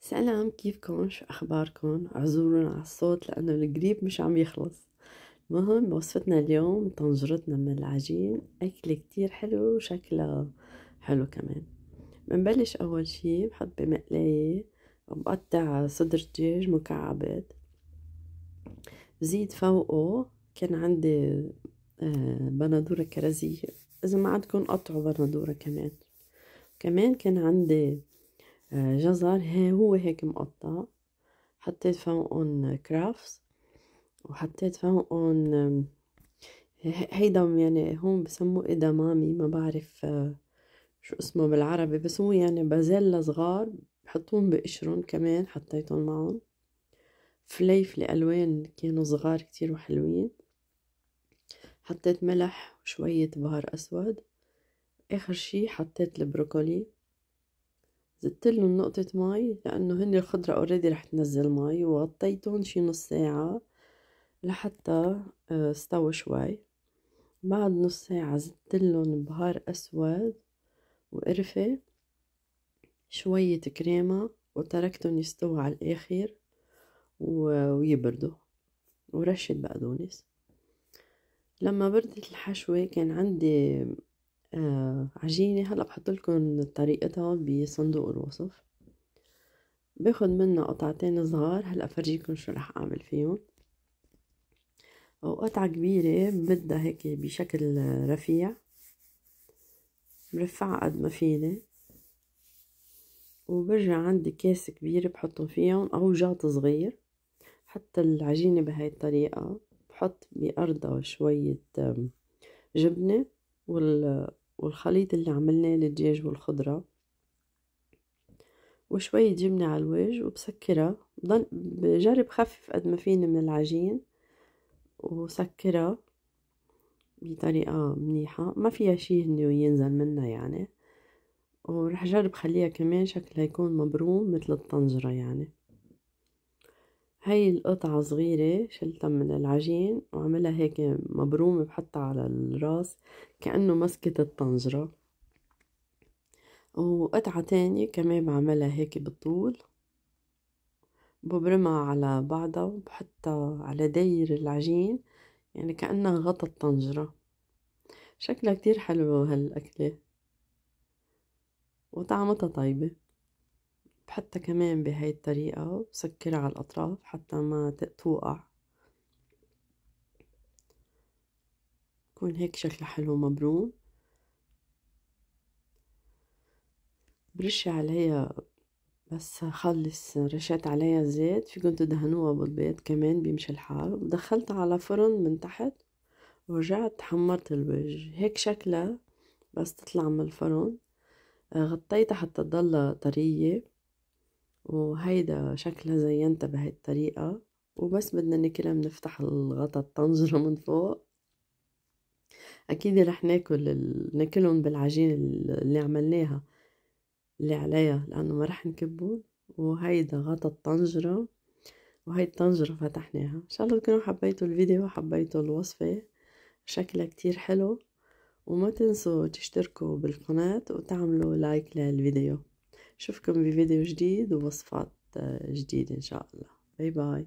سلام، كيفكن؟ شو أخباركن؟ اعذرونا على الصوت لأنه القريب مش عم يخلص. المهم وصفتنا اليوم طنجرتنا من العجين، أكلة كتير حلو وشكلها حلو كمان. بنبلش أول شي بحط بمقلاية وبقطع صدر دجاج مكعبات، بزيد فوقه كان عندي بندورة كرزية، إذا ما عندكن قطعوا بندورة كمان كان عندي جزر هو هيك مقطع، حطيت فوقن كرافس وحطيت فوقن هيدا يعني هون بسموه إدامامي، ما بعرف شو اسمه بالعربي، بس هو يعني بازيلا صغار بحطون بقشرن، كمان حطيتهم معهم فليفلة ألوان كانوا صغار كتير وحلوين. حطيت ملح وشوية بهار أسود. آخر شي حطيت البروكولي، زدتلن نقطة مي لأنه هني الخضرة اوريدي رح تنزل مي، وغطيتهم شي نص ساعة لحتى استوى شوي. بعد نص ساعة زدتلن بهار أسود وقرفة شوية كريمة وتركتهم يستووا على الآخر ويبردوا، ورشة بقدونس. لما بردت الحشوة كان عندي عجينة، هلأ بحطلكن طريقتها بصندوق الوصف. باخد منها قطعتين صغار، هلأ فرجيكم شو رح أعمل فيهم. وقطعة كبيرة بدها هيك بشكل رفيع، برفعها قد ما فيني، وبرجع عندي كاس كبير بحطهم فيهم أو جاط صغير. حتى العجينة بهاي الطريقة بحط بأرضها شوية جبنة والخليط اللي عملناه الدجاج والخضرة وشوية جبنة على الوجه، وبسكرها. بجرب خفف قد ما فيني من العجين وسكرها بطريقة منيحة، ما فيها شي انه ينزل منها يعني. ورح اجرب خليها كمان شكلها يكون مبروم مثل الطنجرة يعني. هاي القطعة صغيرة شلتها من العجين وعملها هيك مبرومة، بحطها على الراس كأنه مسكة الطنجرة. وقطعة تانية كمان بعملها هيك بالطول، ببرمها على بعضها وبحطها على داير العجين يعني كأنها غطا الطنجرة. شكلها كتير حلوة هالأكلة وطعمتها طيبة. بحطها كمان بهاي الطريقة وبسكرها على الأطراف حتى ما توقع، يكون هيك شكلها حلو مبروم. برش عليها، بس خلص رشيت عليها زيت، فيكن تدهنوها بالبيض كمان بيمشي الحال. ودخلتها على فرن من تحت ورجعت حمرت الوجه هيك شكلها بس تطلع من الفرن. غطيتها حتى تضلها طرية، وهيدا شكلها زينتها بهاي الطريقة. وبس بدنا ناكلها بنفتح الغطا الطنجرة من فوق. أكيد رح ناكلهم بالعجين اللي عملناها اللي عليها، لأنه ما رح نكبهم. وهيدا غطا الطنجرة، وهي الطنجرة فتحناها. إن شاء الله تكونوا حبيتوا الفيديو وحبيتوا الوصفة، شكلها كتير حلو. وما تنسوا تشتركوا بالقناة وتعملوا لايك للفيديو. شوفكم بفيديو جديد ووصفات جديدة إن شاء الله. باي باي.